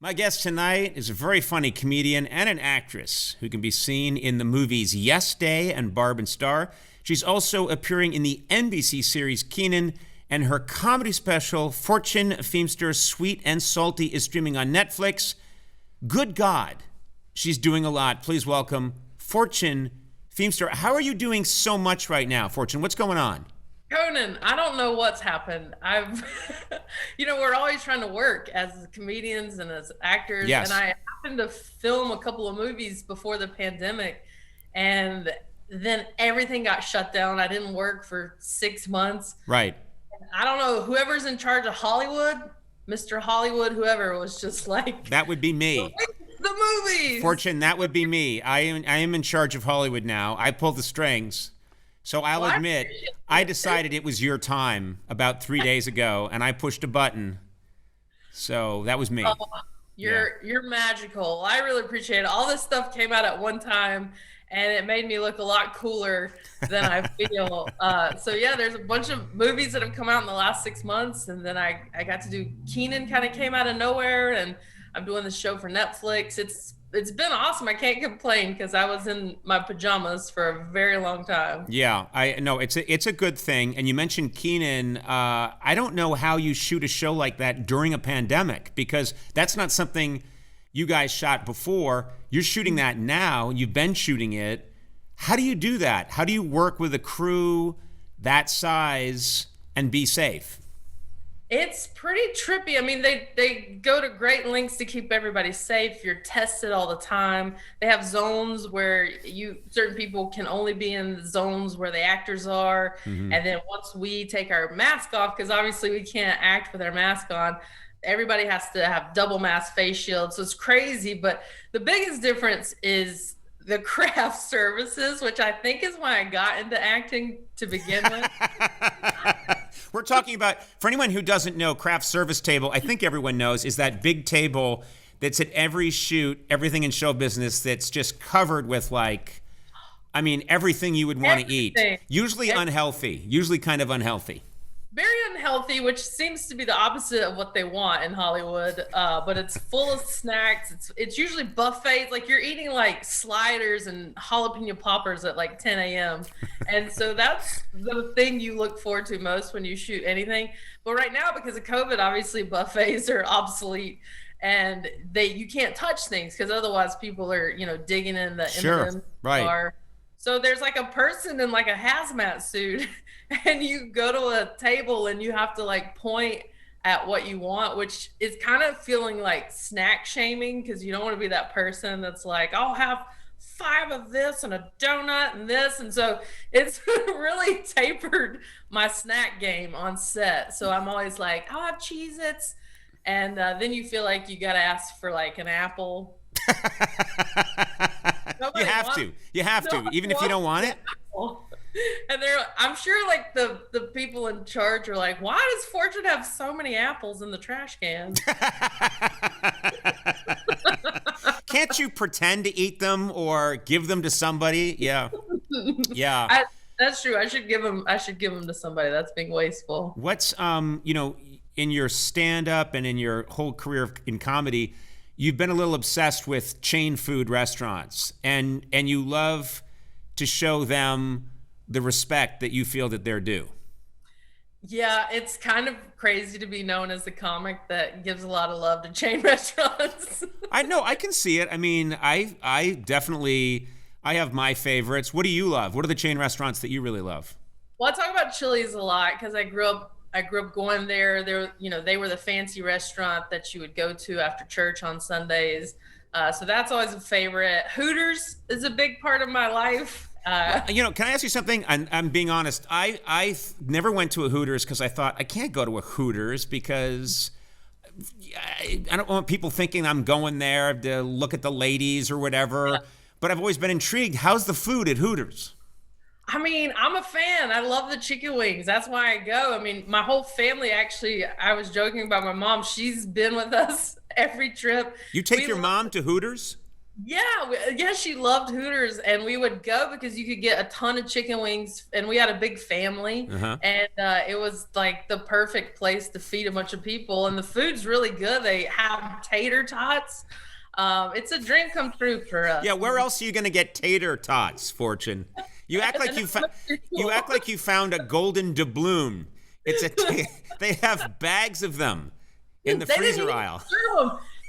My guest tonight is a very funny comedian and an actress who can be seen in the movies Yes Day and Barb and Star. She's also appearing in the NBC series Kenan, and her comedy special, Fortune Feimster Sweet and Salty, is streaming on Netflix. Good God, she's doing a lot. Please welcome Fortune Feimster. How are you doing so much right now, Fortune? What's going on? Conan, I don't know what's happened. We're always trying to work as comedians and as actors. Yes. And I happened to film a couple of movies before the pandemic, and then everything got shut down. I didn't work for 6 months. Right. I don't know, whoever's in charge of Hollywood, Mr. Hollywood, whoever, was just like, That would be me. the movies. Fortune, that would be me. I am in charge of Hollywood now. I pull the strings. So I'll admit, I decided it was your time about 3 days ago, and I pushed a button. So that was me. Oh, you're magical. I really appreciate it. All this stuff came out at one time, and it made me look a lot cooler than I feel. There's a bunch of movies that have come out in the last 6 months, and then I got to do Kenan. Kind of came out of nowhere, and I'm doing this show for Netflix. It's been awesome. I can't complain because I was in my pajamas for a very long time. Yeah, I know it's a good thing. And you mentioned Kenan. I don't know how you shoot a show like that during a pandemic, because that's not something you guys shot before. You're shooting that now. You've been shooting it. How do you do that? How do you work with a crew that size and be safe? It's pretty trippy. I mean, they go to great lengths to keep everybody safe. You're tested all the time. They have zones where certain people can only be in the zones where the actors are. Mm-hmm. And then once we take our mask off, because obviously we can't act with our mask on, everybody has to have double mask face shields. So it's crazy. But the biggest difference is the craft services, which I think is why I got into acting to begin with. We're talking about, for anyone who doesn't know, craft service table, I think everyone knows, is that big table that's at every shoot, everything in show business, that's just covered with everything you would want to eat. Usually unhealthy, usually kind of unhealthy. Very unhealthy, which seems to be the opposite of what they want in Hollywood. But it's full of snacks. It's usually buffets. Like you're eating like sliders and jalapeno poppers at like 10 a.m. And so that's the thing you look forward to most when you shoot anything. But right now, because of COVID, obviously buffets are obsolete, and you can't touch things because otherwise people are digging in the sure, right. bar. So there's like a person in like a hazmat suit, and you go to a table and you have to like point at what you want, which is kind of feeling like snack shaming, because you don't want to be that person that's like, I'll have 5 of this and a donut and this. And so it's really tapered my snack game on set. So I'm always like, I'll have Cheez-Its. And then you feel like you got to ask for like an apple. You have to, even if you don't want it. And I'm sure like the people in charge are like, why does Fortune have so many apples in the trash can? Can't you pretend to eat them or give them to somebody? Yeah. That's true. I should give them to somebody. That's being wasteful. What's in your stand-up and in your whole career in comedy, you've been a little obsessed with chain food restaurants, and you love to show them the respect that you feel that they're due. Yeah, it's kind of crazy to be known as the comic that gives a lot of love to chain restaurants. I know, I can see it. I mean, I definitely have my favorites. What do you love? What are the chain restaurants that you really love? Well, I talk about Chili's a lot because I grew up going there. They were the fancy restaurant that you would go to after church on Sundays. So that's always a favorite. Hooters is a big part of my life. Can I ask you something? I'm being honest. I never went to a Hooters because I thought I can't go to a Hooters because I don't want people thinking I'm going there to look at the ladies or whatever. Yeah. But I've always been intrigued. How's the food at Hooters? I mean, I'm a fan. I love the chicken wings. That's why I go. I mean, my whole family, actually, I was joking about my mom. She's been with us every trip. You take your mom to Hooters? Yeah, she loved Hooters, and we would go because you could get a ton of chicken wings, and we had a big family, and it was like the perfect place to feed a bunch of people, and the food's really good. They have tater tots. It's a dream come true for us. Yeah, where else are you going to get tater tots, Fortune? You act like you found a golden doubloon. They have bags of them in the freezer aisle.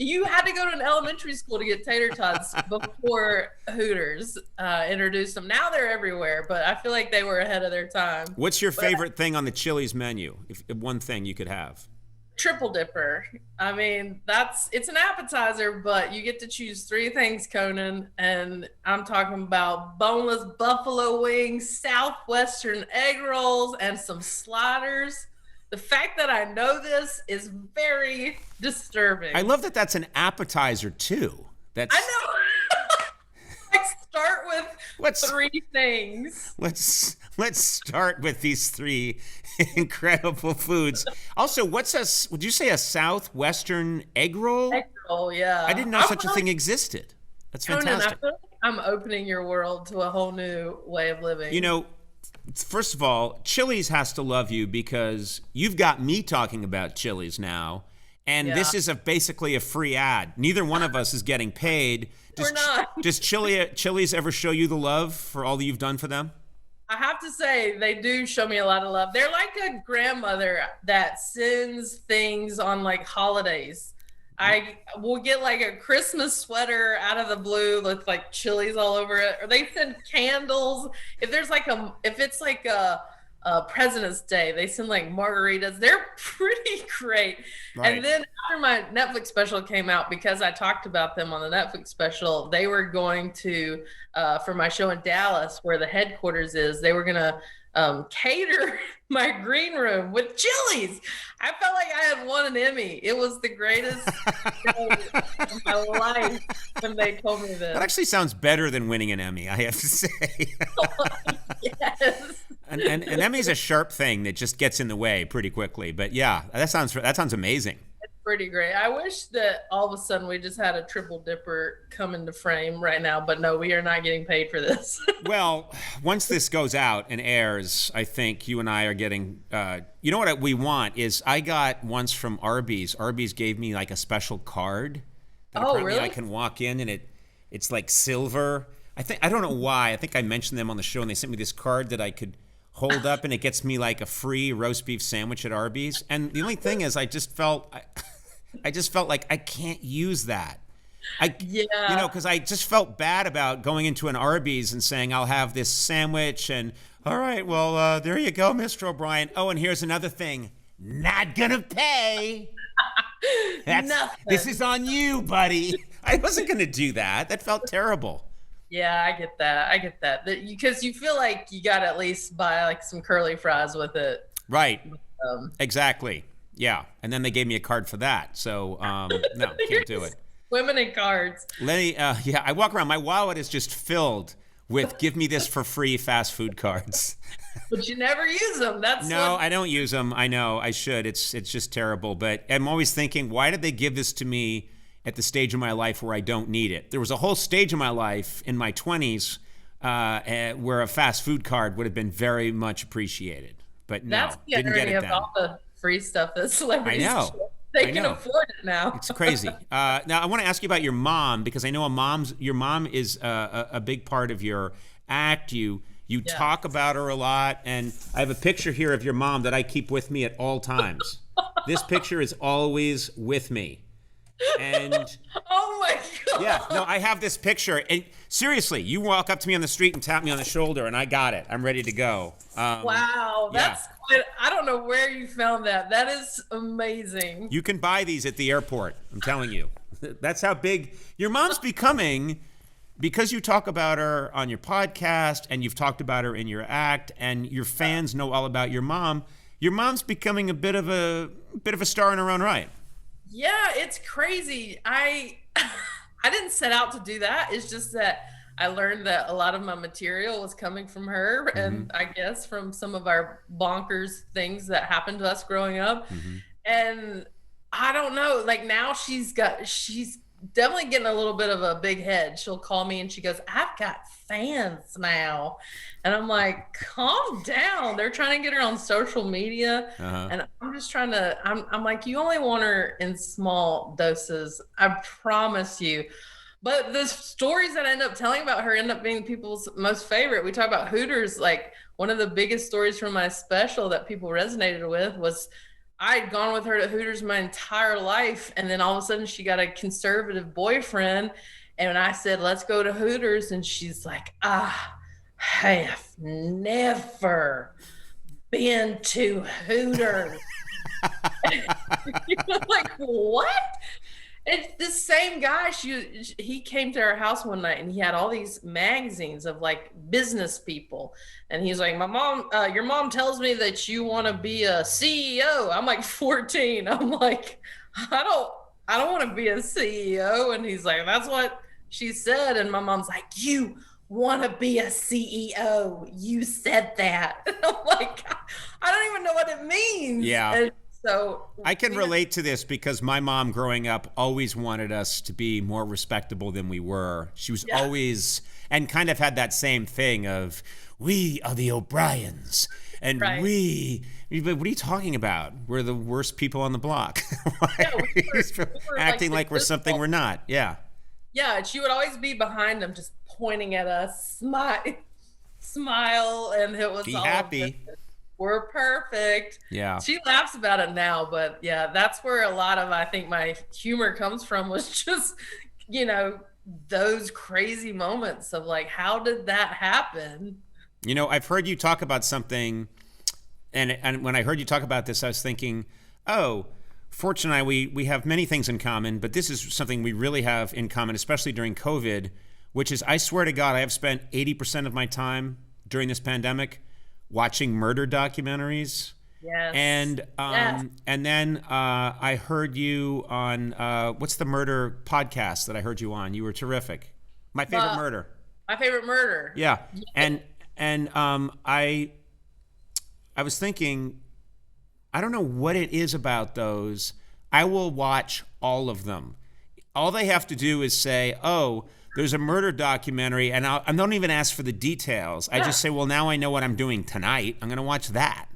You had to go to an elementary school to get tater tots before Hooters introduced them. Now they're everywhere, but I feel like they were ahead of their time. What's your favorite thing on the Chili's menu? If one thing you could have. Triple dipper. I mean, it's an appetizer, but you get to choose 3 things, Conan, and I'm talking about boneless buffalo wings, southwestern egg rolls, and some sliders. The fact that I know this is very disturbing. I love that that's an appetizer too. I know. Like, start with 3 things. Let's start with these 3 incredible foods. Also, would you say a southwestern egg roll? Egg roll, yeah. I didn't know such a thing existed. That's fantastic. Conan, I feel like I'm opening your world to a whole new way of living. You know, first of all, Chili's has to love you because you've got me talking about Chili's now, and this is basically a free ad. Neither one of us is getting paid. We're not. Does Chili's ever show you the love for all that you've done for them? I have to say, they do show me a lot of love. They're like a grandmother that sends things on like holidays. I will get like a Christmas sweater out of the blue with like Chili's all over it, or they send candles. If it's like a President's Day, they send like margaritas. They're pretty great. Right. And then after my Netflix special came out, because I talked about them on the Netflix special, they were going to, for my show in Dallas, where the headquarters is, they were going to cater my green room with Chili's. I felt like I had won an Emmy. It was the greatest day of my life when they told me this. That actually sounds better than winning an Emmy, I have to say. Yes. And Emmy's a sharp thing that just gets in the way pretty quickly. But yeah, that sounds amazing. It's pretty great. I wish that all of a sudden we just had a triple dipper come into frame right now, but no, we are not getting paid for this. Well, once this goes out and airs, I think you and I are getting, you know what we want is, I got once from Arby's. Arby's gave me like a special card. That really? I can walk in and it's like silver. I don't know why. I think I mentioned them on the show, and they sent me this card that I could hold up, and it gets me like a free roast beef sandwich at Arby's. And the only thing is, I just felt like I can't use that. Because I just felt bad about going into an Arby's and saying, I'll have this sandwich, and all right, well, there you go, Mr. O'Brien. Oh, and here's another thing. Not gonna pay. This is on you, buddy. I wasn't gonna do that. That felt terrible. Yeah, I get that. Because you feel like you got to at least buy like some curly fries with it. Right. Exactly. Yeah. And then they gave me a card for that. So, no, can't do it. Swimming in cards. Lenny, I walk around. My wallet is just filled with give me this for free fast food cards. But you never use them. I don't use them. I know I should. It's just terrible. But I'm always thinking, why did they give this to me at the stage of my life where I don't need it? There was a whole stage of my life in my 20s where a fast food card would have been very much appreciated. But no, that's the didn't get it of all the free stuff that celebrities They can afford it now. It's crazy. Now, I want to ask you about your mom, because I know your mom is a big part of your act. You talk about her a lot, and I have a picture here of your mom that I keep with me at all times. This picture is always with me. And oh my God. Yeah, no, I have this picture, and seriously, you walk up to me on the street and tap me on the shoulder, and I got it. I'm ready to go. Wow, that's quite, I don't know where you found that. That is amazing. You can buy these at the airport. I'm telling you, that's how big your mom's becoming, because you talk about her on your podcast, and you've talked about her in your act, and your fans know all about your mom. Your mom's becoming a bit of a star in her own right. Yeah, it's crazy. I didn't set out to do that. It's just that I learned that a lot of my material was coming from her, and I guess from some of our bonkers things that happened to us growing up. And I don't know, like now she's definitely getting a little bit of a big head. She'll call me and she goes, I've got fans now. And I'm like, calm down. They're trying to get her on social media. And I'm just trying to, I'm like, you only want her in small doses. I promise you. But the stories that I end up telling about her end up being people's most favorite. We talk about Hooters. Like, one of the biggest stories from my special that people resonated with was I'd gone with her to Hooters my entire life. And then all of a sudden she got a conservative boyfriend. And I said, let's go to Hooters. And she's like, I have never been to Hooters. Like, what? It's the same guy. He came to our house one night and he had all these magazines of like business people. And he's like, my mom, your mom tells me that you want to be a CEO. I'm like 14. I'm like, I don't want to be a CEO. And he's like, that's what she said. And my mom's like, you want to be a CEO. You said that. And I'm like, I don't even know what it means. Yeah. And so I can relate to this because my mom growing up always wanted us to be more respectable than we were. She was always, and kind of had that same thing of, we are the O'Briens. And but what are you talking about? We're the worst people on the block. Yeah, we were acting like we're something we're not. Yeah. Yeah, she would always be behind them, just pointing at us, smile, and it was be all happy. We're perfect. Yeah. She laughs about it now, but yeah, that's where a lot of, I think, my humor comes from, was just, those crazy moments of like, how did that happen? I've heard you talk about something, and when I heard you talk about this, I was thinking, oh, Fortune and I, we have many things in common, but this is something we really have in common, especially during COVID, which is, I swear to God, I have spent 80% of my time during this pandemic watching murder documentaries. Yes. And and then I heard you on what's the murder podcast that I heard you on? You were terrific. My Favorite Murder. My Favorite Murder. Yeah. And I was thinking, I don't know what it is about those. I will watch all of them. All they have to do is say, oh, there's a murder documentary, and I don't even ask for the details. I just say, well, now I know what I'm doing tonight. I'm going to watch that.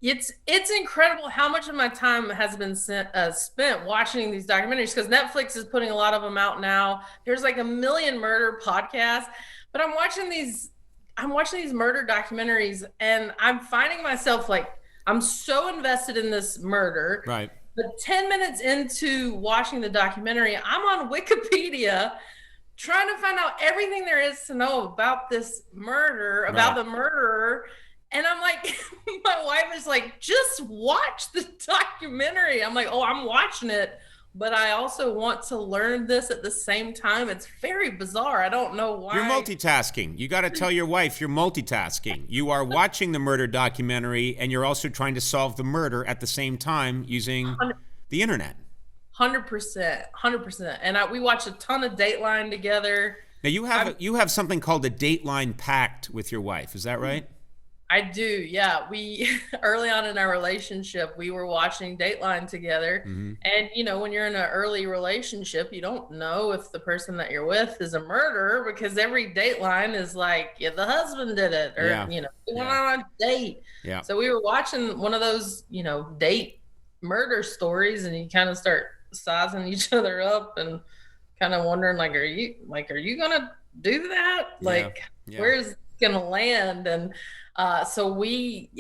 It's incredible how much of my time has been spent watching these documentaries, because Netflix is putting a lot of them out now. There's like a million murder podcasts, but I'm watching these murder documentaries, and I'm finding myself like, I'm so invested in this murder. Right. But 10 minutes into watching the documentary, I'm on Wikipedia trying to find out everything there is to know about this murder, about the murderer. And I'm like, my wife is like, just watch the documentary. I'm like, oh, I'm watching it, but I also want to learn this at the same time. It's very bizarre. I don't know why. You're multitasking. You got to tell your wife you're multitasking. You are watching the murder documentary, and you're also trying to solve the murder at the same time using the internet. 100%. And we watched a ton of Dateline together. Now you have something called a Dateline pact with your wife. Is that right? I do. Yeah. We early on in our relationship, we were watching Dateline together. Mm-hmm. And when you're in an early relationship, you don't know if the person that you're with is a murderer, because every Dateline is like, yeah, the husband did it, or we went on a date. Yeah. So we were watching one of those, date murder stories, and you kind of start sizing each other up and kind of wondering, like, are you gonna do that? Like, where's it gonna land? And so we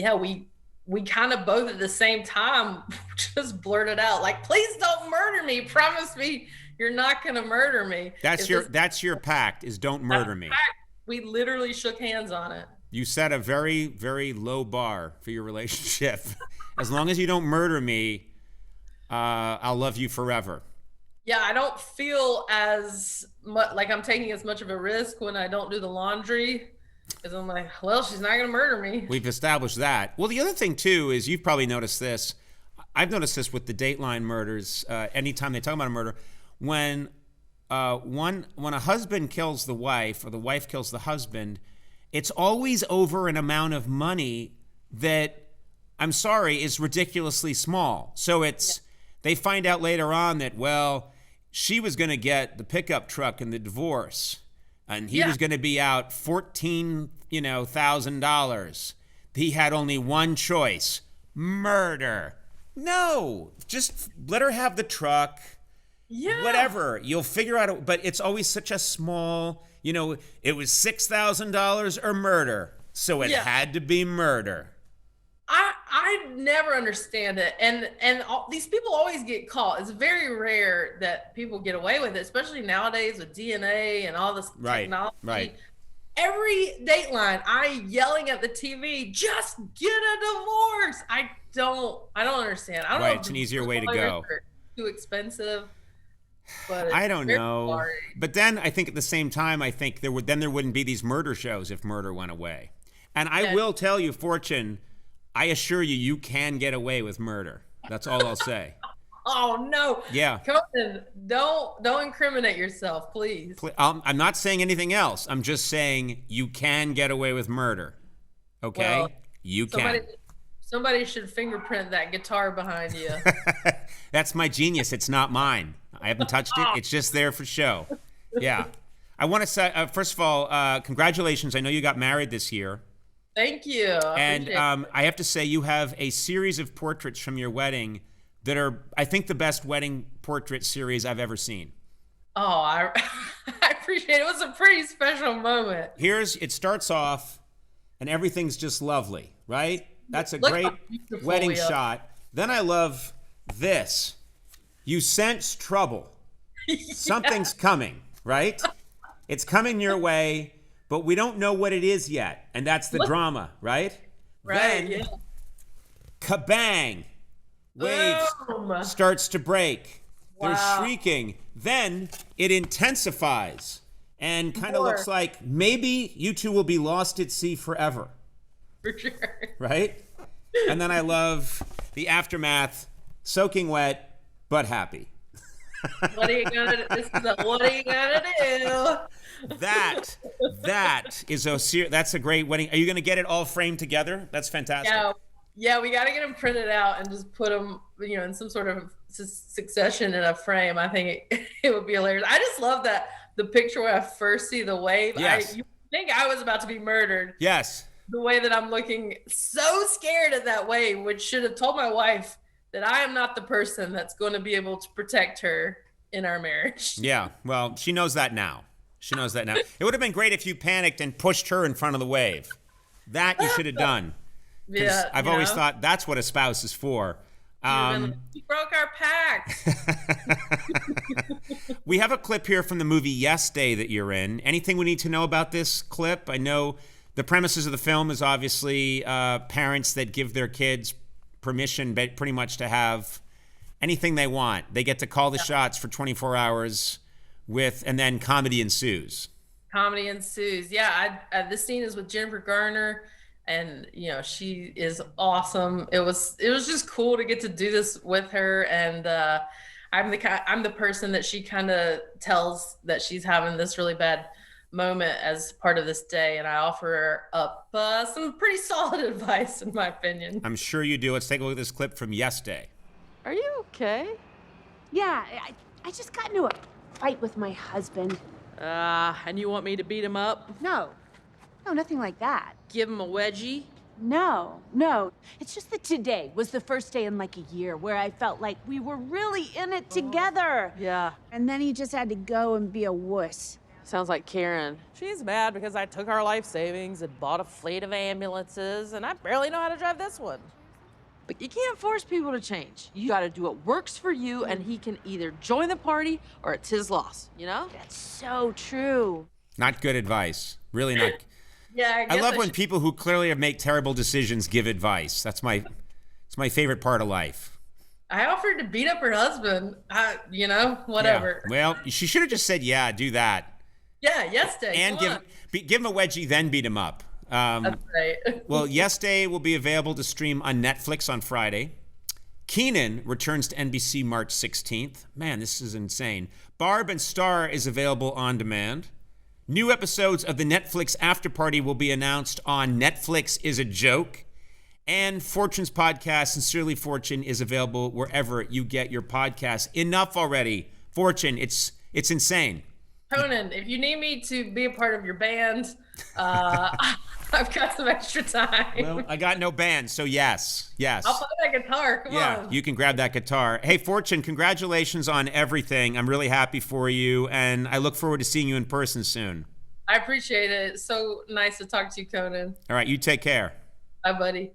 kind of both at the same time just blurted out, like, please don't murder me. Promise me you're not gonna murder me. That's your pact, is don't murder me. We literally shook hands on it. You set a very, very low bar for your relationship. As long as you don't murder me, I'll love you forever. Yeah, I don't feel as much like I'm taking as much of a risk when I don't do the laundry, because I'm like, well, she's not going to murder me. We've established that. Well, the other thing, too, is you've probably noticed this. I've noticed this with the Dateline murders. Anytime they talk about a murder, when a husband kills the wife or the wife kills the husband, it's always over an amount of money that, I'm sorry, is ridiculously small. So they find out later on that, well, she was going to get the pickup truck and the divorce, and he was going to be out $14,000. He had only one choice: murder. No, just let her have the truck. Yeah. Whatever. You'll figure out. But it's always such a small, it was $6,000 or murder. So it had to be murder. I never understand it. And these people always get caught. It's very rare that people get away with it, especially nowadays with DNA and all this technology. Right. Every Dateline, I yelling at the TV, just get a divorce. I don't understand. I don't know. Right, it's an easier way to go. Too expensive. But I don't know. Hard. But then I think at the same time, I think there wouldn't be these murder shows if murder went away. And I will tell you, Fortune, I assure you, you can get away with murder. That's all I'll say. Oh no! Yeah, Conan, don't incriminate yourself, please. I'm not saying anything else. I'm just saying you can get away with murder. Okay, well, you can. Somebody should fingerprint that guitar behind you. That's my genius. It's not mine. I haven't touched it. It's just there for show. Yeah. I want to say, first of all, congratulations. I know you got married this year. Thank you. And I have to say, you have a series of portraits from your wedding that are, I think, the best wedding portrait series I've ever seen. Oh, I appreciate it. It was a pretty special moment. It starts off, and everything's just lovely, right? That's a great wedding shot. Then I love this. You sense trouble. Something's coming, right? It's coming your way, but we don't know what it is yet. And that's the drama, right? Right, then, kabang. Waves starts to break. Wow. They're shrieking. Then it intensifies and kind of looks like maybe you two will be lost at sea forever. For sure. Right? And then I love the aftermath, soaking wet, but happy. What are you gonna do? What are you gonna do? That's a great wedding. Are you gonna get it all framed together? That's fantastic. Yeah, we got to get them printed out and just put them, in some sort of succession in a frame. I think it would be hilarious. I just love that the picture where I first see the wave. Yes. You think I was about to be murdered. Yes. The way that I'm looking so scared of that wave, which should have told my wife that I am not the person that's going to be able to protect her in our marriage. Yeah, well, she knows that now. It would have been great if you panicked and pushed her in front of the wave. That you should have done. Yeah, I've always thought that's what a spouse is for. We broke our pact. We have a clip here from the movie Yes Day that you're in. Anything we need to know about this clip? I know the premises of the film is obviously parents that give their kids permission pretty much to have anything they want. They get to call the shots for 24 hours and then comedy ensues. Yeah, this scene is with Jennifer Garner. And she is awesome. It was just cool to get to do this with her, and I'm the person that she kind of tells that she's having this really bad moment as part of this day, and I offer her up some pretty solid advice, in my opinion. I'm sure you do. Let's take a look at this clip from Yes Day. Are you okay? Yeah, I just got into a fight with my husband. And you want me to beat him up? No, nothing like that. Give him a wedgie? No. It's just that today was the first day in like a year where I felt like we were really in it together. Yeah. And then he just had to go and be a wuss. Sounds like Karen. She's mad because I took our life savings and bought a fleet of ambulances, and I barely know how to drive this one. But you can't force people to change. You gotta do what works for you, and he can either join the party or it's his loss, That's so true. Not good advice. Really not. Yeah, I love when people who clearly make terrible decisions give advice. It's my favorite part of life. I offered to beat up her husband. Whatever. Yeah. Well, she should have just said, "Yeah, do that." Yeah, Yes Day. And give him a wedgie, then beat him up. That's right. Well, Yes Day will be available to stream on Netflix on Friday. Kenan returns to NBC March 16th. Man, this is insane. Barb and Star is available on demand. New episodes of the Netflix After Party will be announced on Netflix Is a Joke. And Fortune's podcast, Sincerely Fortune, is available wherever you get your podcasts. Enough already. Fortune, it's insane. Conan, if you need me to be a part of your band, I've got some extra time. Well, I got no band, so yes. I'll play that guitar. Come on. You can grab that guitar. Hey, Fortune, congratulations on everything. I'm really happy for you, and I look forward to seeing you in person soon. I appreciate it. It's so nice to talk to you, Conan. All right, you take care. Bye, buddy.